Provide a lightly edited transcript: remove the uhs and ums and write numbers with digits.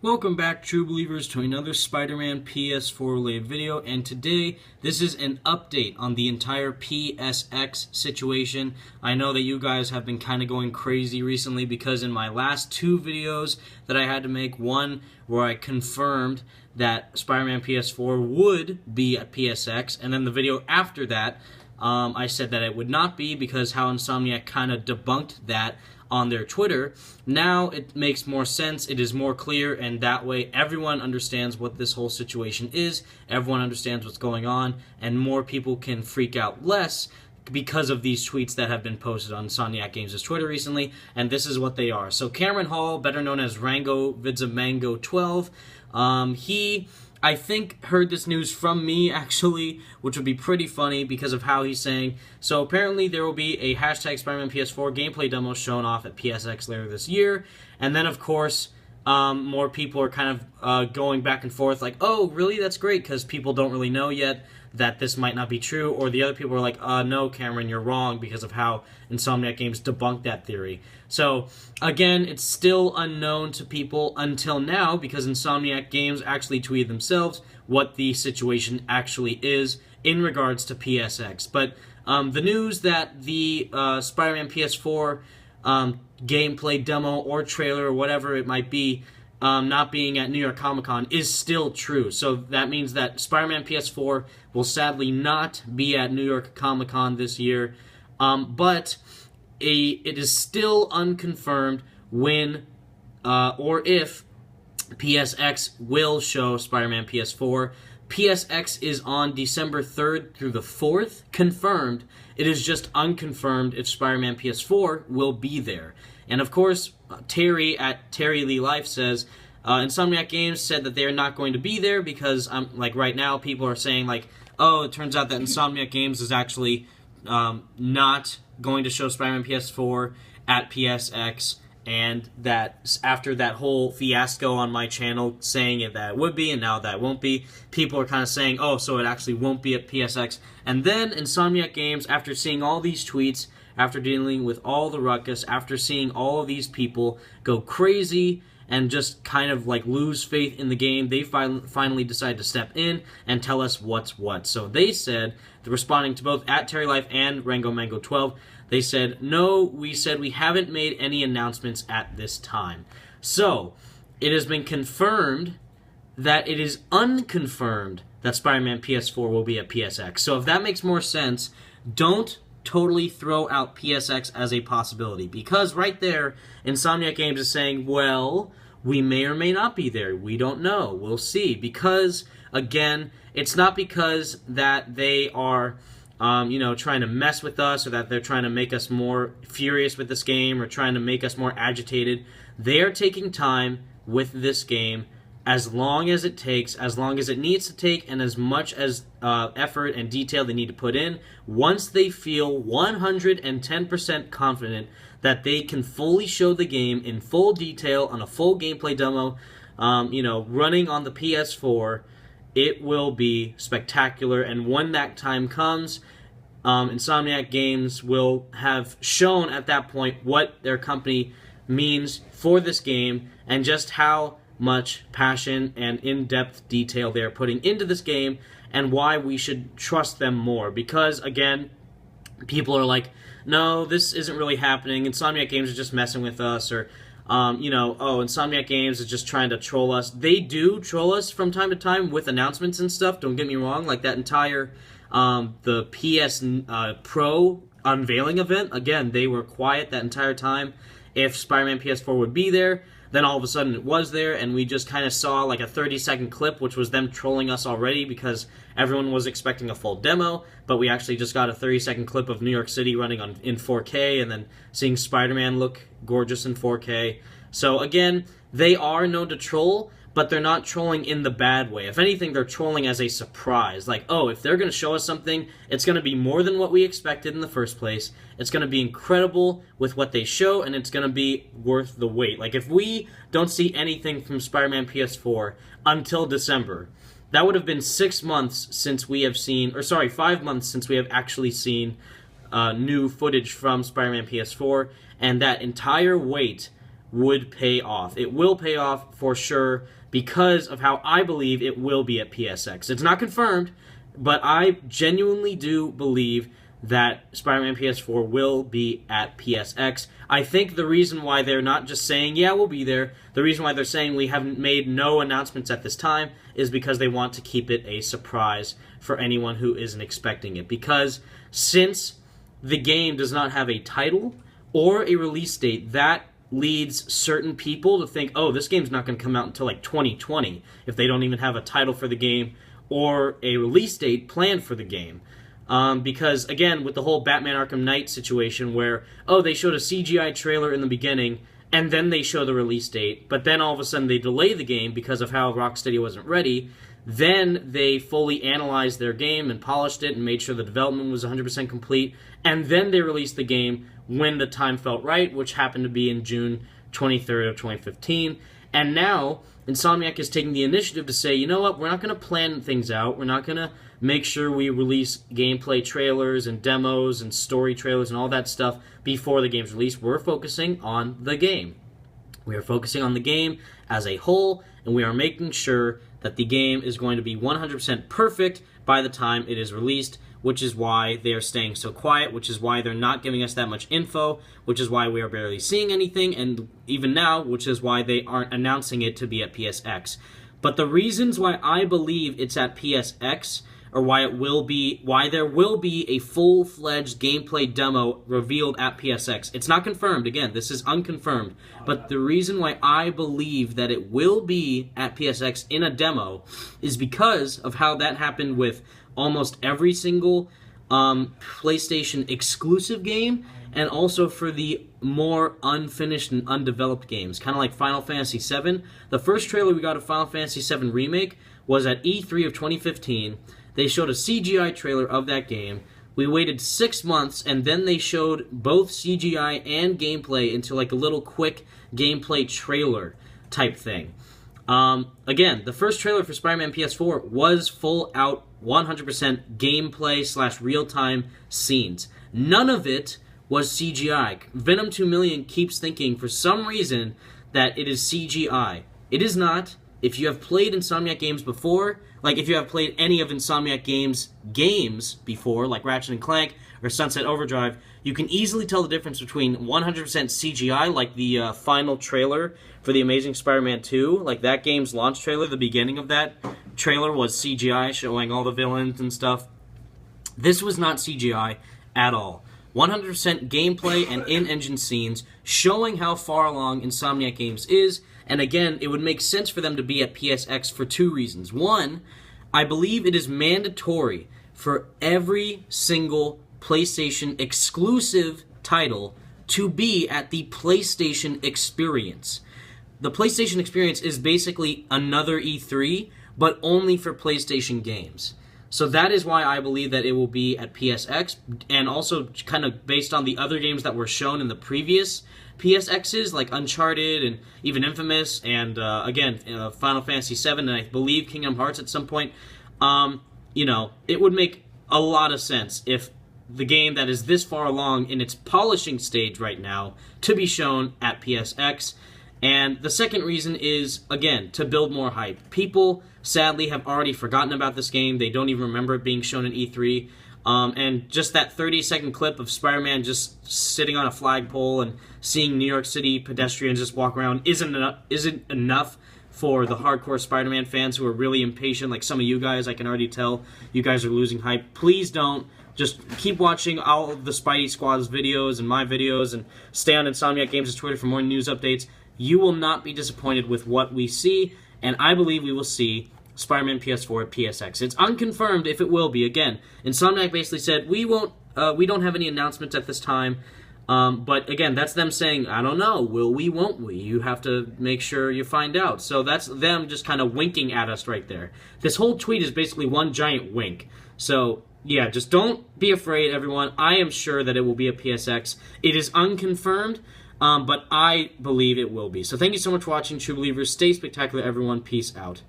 Welcome back, true believers, to another Spider-Man PS4 related video, and today this is an update on the entire PSX situation. I know that you guys have been kind of going crazy recently because in my last two videos that I had to make, one where I confirmed that Spider-Man PS4 would be at PSX, and then the video after that I said that it would not be because how Insomniac kind of debunked that on their Twitter. Now it makes more sense, it is more clear, and that way everyone understands what this whole situation is, everyone understands what's going on, and more people can freak out less because of these tweets that have been posted on Insomniac Games' Twitter recently, and this is what they are. So Cameron Hall, better known as Rango Vidzamango 12, he, I think, heard this news from me, actually, which would be pretty funny because of how he's saying. So apparently there will be a hashtag Spider-Man PS4 gameplay demo shown off at PSX later this year. And then, of course, more people are kind of going back and forth like, oh, really? That's great, because people don't really know yet that this might not be true. Or the other people are like, no, Cameron, you're wrong, because of how Insomniac Games debunked that theory. So, again, it's still unknown to people until now, because Insomniac Games actually tweeted themselves what the situation actually is in regards to PSX. But the news that the Spider-Man PS4 gameplay demo or trailer or whatever it might be not being at New York Comic Con is still true. So that means that Spider-Man PS4 will sadly not be at New York Comic Con this year, but it is still unconfirmed when or if PSX will show Spider-Man PS4. PSX is on December 3rd through the 4th, confirmed. It is just unconfirmed if Spider-Man PS4 will be there. And of course, Terry at Terry Lee Life says, Insomniac Games said that they are not going to be there because, like right now, people are saying like, oh, it turns out that Insomniac Games is actually not going to show Spider-Man PS4 at PSX, and that after that whole fiasco on my channel saying that it would be and now that it won't be, people are kind of saying, oh, so it actually won't be at PSX. And then Insomniac Games, after seeing all these tweets, after dealing with all the ruckus, after seeing all of these people go crazy and just kind of like lose faith in the game, they finally decided to step in and tell us what's what. So they said, responding to both at Terry Life and Rango Mango 12, they said, no, we haven't made any announcements at this time. So, it has been confirmed that it is unconfirmed that Spider-Man PS4 will be at PSX. So if that makes more sense, don't totally throw out PSX as a possibility. Because right there, Insomniac Games is saying, well, we may or may not be there. We don't know. We'll see. Because, again, it's not because that they are trying to mess with us, or that they're trying to make us more furious with this game, or trying to make us more agitated. They are taking time with this game as long as it takes, as long as it needs to take, and as much as effort and detail they need to put in. Once they feel 110% confident that they can fully show the game in full detail on a full gameplay demo, running on the PS4, it will be spectacular. And when that time comes, Insomniac Games will have shown at that point what their company means for this game and just how much passion and in-depth detail they're putting into this game and why we should trust them more. Because, again, people are like, no, this isn't really happening. Insomniac Games is just messing with us, or Insomniac Games is just trying to troll us. They do troll us from time to time with announcements and stuff, don't get me wrong, like that entire, the PS Pro unveiling event. Again, they were quiet that entire time. If Spider-Man PS4 would be there, then all of a sudden it was there, and we just kind of saw like a 30-second clip, which was them trolling us already because everyone was expecting a full demo, but we actually just got a 30-second clip of New York City running in 4K, and then seeing Spider-Man look gorgeous in 4K. So again, they are known to troll, but they're not trolling in the bad way. If anything, they're trolling as a surprise. Like, oh, if they're going to show us something, it's going to be more than what we expected in the first place. It's going to be incredible with what they show, and it's going to be worth the wait. Like, if we don't see anything from Spider-Man PS4 until December, that would have been 6 months since we have seen, or sorry, 5 months since we have actually seen new footage from Spider-Man PS4, and that entire wait would pay off. It will pay off for sure because of how I believe it will be at PSX. It's not confirmed, but I genuinely do believe that Spider-Man PS4 will be at PSX. I think the reason why they're not just saying, yeah, we'll be there, the reason why they're saying we haven't made no announcements at this time is because they want to keep it a surprise for anyone who isn't expecting it. Because since the game does not have a title or a release date, that leads certain people to think, oh, this game's not going to come out until like 2020 if they don't even have a title for the game or a release date planned for the game. Because, again, with the whole Batman Arkham Knight situation where, oh, they showed a CGI trailer in the beginning, and then they show the release date, but then all of a sudden they delay the game because of how Rocksteady wasn't ready, then they fully analyzed their game and polished it and made sure the development was 100% complete, and then they released the game when the time felt right, which happened to be in June 23rd of 2015, and now Insomniac is taking the initiative to say, you know what, we're not going to plan things out, we're not going to make sure we release gameplay trailers and demos and story trailers and all that stuff before the game's released. We're focusing on the game. We are focusing on the game as a whole, and we are making sure that the game is going to be 100% perfect by the time it is released, which is why they are staying so quiet, which is why they're not giving us that much info, which is why we are barely seeing anything, and even now, which is why they aren't announcing it to be at PSX. But the reasons why I believe it's at PSX, or why there will be a full-fledged gameplay demo revealed at PSX. It's not confirmed, again, this is unconfirmed, but the reason why I believe that it will be at PSX in a demo is because of how that happened with almost every single PlayStation exclusive game, and also for the more unfinished and undeveloped games, kind of like Final Fantasy VII. The first trailer we got of Final Fantasy VII Remake was at E3 of 2015. They showed a CGI trailer of that game. We waited 6 months, and then they showed both CGI and gameplay into like a little quick gameplay trailer type thing. Again, the first trailer for Spider-Man PS4 was full-out 100% gameplay / real-time scenes. None of it was CGI. Venom 2 Million keeps thinking, for some reason, that it is CGI. It is not. If you have played Insomniac games before, like if you have played any of Insomniac games before, like Ratchet & Clank or Sunset Overdrive, you can easily tell the difference between 100% CGI, like the final trailer for The Amazing Spider-Man 2, like that game's launch trailer, the beginning of that trailer was CGI, showing all the villains and stuff. This was not CGI at all. 100% gameplay and in-engine scenes, showing how far along Insomniac Games is, and again, it would make sense for them to be at PSX for two reasons. One, I believe it is mandatory for every single PlayStation exclusive title to be at the PlayStation Experience. The PlayStation Experience is basically another E3, but only for PlayStation games. So that is why I believe that it will be at PSX, and also kind of based on the other games that were shown in the previous PSXs, like Uncharted and even Infamous, and again, Final Fantasy VII, and I believe Kingdom Hearts at some point. It would make a lot of sense if the game that is this far along in its polishing stage right now to be shown at PSX. And the second reason is, again, to build more hype. People, sadly, have already forgotten about this game. They don't even remember it being shown at E3. And just that 30-second clip of Spider-Man just sitting on a flagpole and seeing New York City pedestrians just walk around isn't enough for the hardcore Spider-Man fans who are really impatient, like some of you guys. I can already tell you guys are losing hype. Please don't. Just keep watching all of the Spidey Squad's videos and my videos, and stay on Insomniac Games' Twitter for more news updates. You will not be disappointed with what we see, and I believe we will see Spider-Man PS4 at PSX. It's unconfirmed if it will be. Again, Insomniac basically said, we don't have any announcements at this time, but again, that's them saying, I don't know, will we, won't we? You have to make sure you find out. So that's them just kind of winking at us right there. This whole tweet is basically one giant wink. So yeah, just don't be afraid, everyone. I am sure that it will be at PSX. It is unconfirmed, but I believe it will be. So thank you so much for watching, True Believers. Stay spectacular, everyone. Peace out.